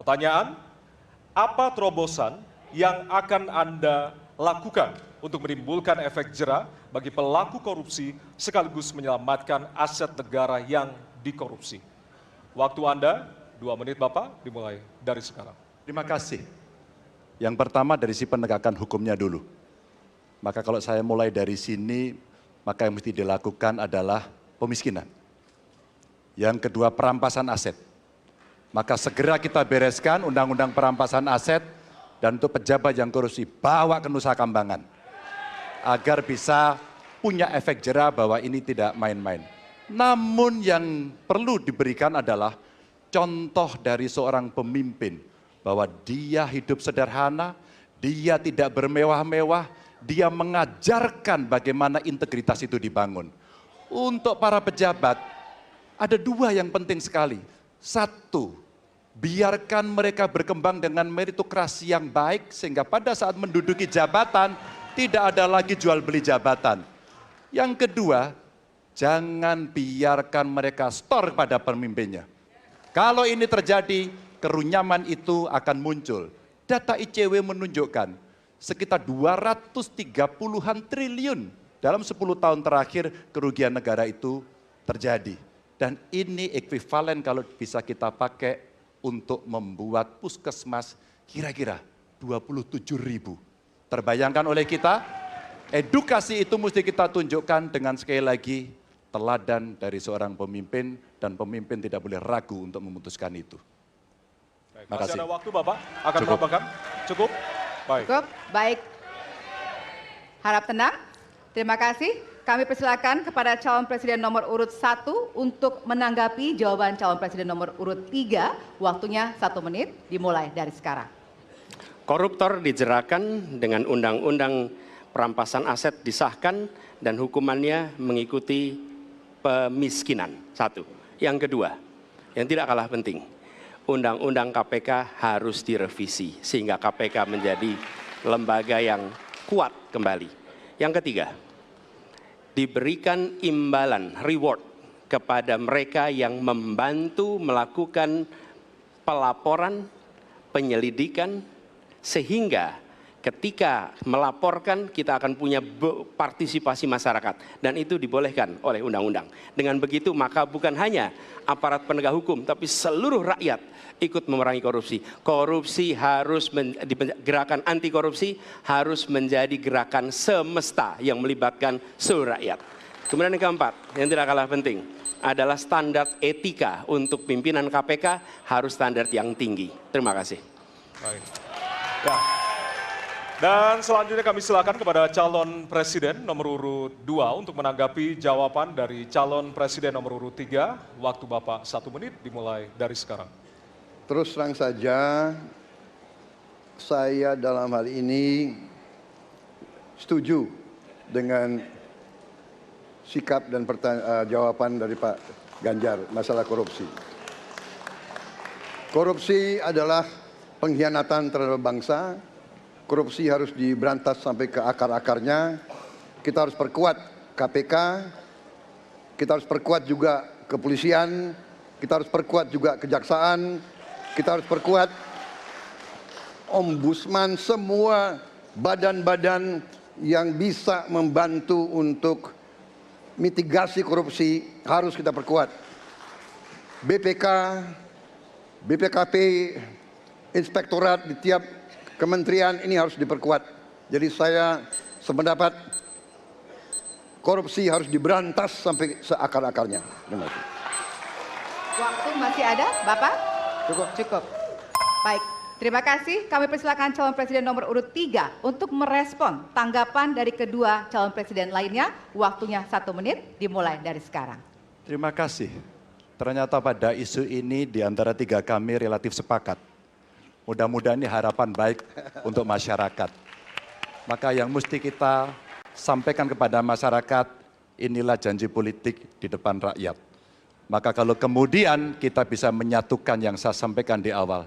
Pertanyaan, apa terobosan yang akan Anda lakukan untuk menimbulkan efek jera bagi pelaku korupsi sekaligus menyelamatkan aset negara yang dikorupsi? Waktu Anda 2 menit Bapak, dimulai dari sekarang. Terima kasih. Yang pertama dari si penegakan hukumnya dulu. Maka kalau saya mulai dari sini, maka yang mesti dilakukan adalah pemiskinan. Yang kedua, perampasan aset. Maka segera kita bereskan undang-undang perampasan aset dan untuk pejabat yang korupsi bawa ke Nusa Kambangan. Agar bisa punya efek jera bahwa ini tidak main-main. Namun yang perlu diberikan adalah contoh dari seorang pemimpin. Bahwa dia hidup sederhana, dia tidak bermewah-mewah, dia mengajarkan bagaimana integritas itu dibangun. Untuk para pejabat, ada 2 yang penting sekali. 1, biarkan mereka berkembang dengan meritokrasi yang baik sehingga pada saat menduduki jabatan tidak ada lagi jual beli jabatan. Yang kedua, jangan biarkan mereka store pada pemimpinnya. Kalau ini terjadi, kerunyaman itu akan muncul. Data ICW menunjukkan sekitar 230-an triliun dalam 10 tahun terakhir kerugian negara itu terjadi. Dan ini ekuivalen kalau bisa kita pakai untuk membuat puskesmas kira-kira 27.000. Terbayangkan oleh kita, edukasi itu mesti kita tunjukkan dengan sekali lagi teladan dari seorang pemimpin dan pemimpin tidak boleh ragu untuk memutuskan itu. Baik, masih ada waktu Bapak, akan menambahkan? Cukup? Baik. Cukup, baik. Harap tenang. Terima kasih. Kami persilakan kepada calon presiden nomor urut 1 untuk menanggapi jawaban calon presiden nomor urut 3. Waktunya 1 menit, dimulai dari sekarang. Koruptor dijerakan dengan undang-undang perampasan aset disahkan dan hukumannya mengikuti pemiskinan. 1. Yang kedua, yang tidak kalah penting, undang-undang KPK harus direvisi sehingga KPK menjadi lembaga yang kuat kembali. Yang ketiga, diberikan imbalan, reward kepada mereka yang membantu melakukan pelaporan, penyelidikan, sehingga ketika melaporkan kita akan punya partisipasi masyarakat. Dan itu dibolehkan oleh undang-undang. Dengan begitu maka bukan hanya aparat penegak hukum, tapi seluruh rakyat ikut memerangi korupsi. Korupsi harus, gerakan anti korupsi harus menjadi gerakan semesta yang melibatkan seluruh rakyat. Kemudian yang keempat, yang tidak kalah penting, adalah standar etika untuk pimpinan KPK harus standar yang tinggi. Terima kasih. Baik. Ya. Dan selanjutnya kami silakan kepada calon presiden nomor urut 2 untuk menanggapi jawaban dari calon presiden nomor urut 3. Waktu Bapak 1 menit, dimulai dari sekarang. Terus terang saja, saya dalam hal ini setuju dengan sikap dan jawaban dari Pak Ganjar masalah korupsi. Korupsi adalah pengkhianatan terhadap bangsa. Korupsi harus diberantas sampai ke akar-akarnya. Kita harus perkuat KPK, kita harus perkuat juga kepolisian, kita harus perkuat juga kejaksaan, kita harus perkuat ombudsman, semua badan-badan yang bisa membantu untuk mitigasi korupsi harus kita perkuat. BPK, BPKP, inspektorat di tiap kementerian ini harus diperkuat. Jadi saya sependapat korupsi harus diberantas sampai seakar-akarnya. Terima kasih. Waktu masih ada, Bapak? Cukup. Cukup. Baik, terima kasih. Kami persilakan calon presiden nomor urut 3 untuk merespon tanggapan dari kedua calon presiden lainnya. Waktunya 1 menit, dimulai dari sekarang. Terima kasih. Ternyata pada isu ini di antara 3 kami relatif sepakat. Mudah-mudahan ini harapan baik untuk masyarakat. Maka yang mesti kita sampaikan kepada masyarakat, inilah janji politik di depan rakyat. Maka kalau kemudian kita bisa menyatukan yang saya sampaikan di awal,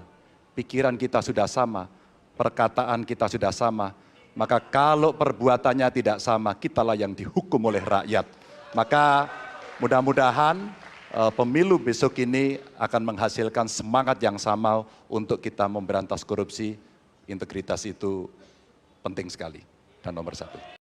pikiran kita sudah sama, perkataan kita sudah sama, maka kalau perbuatannya tidak sama, kitalah yang dihukum oleh rakyat. Maka mudah-mudahan pemilu besok ini akan menghasilkan semangat yang sama untuk kita memberantas korupsi. Integritas itu penting sekali dan nomor satu.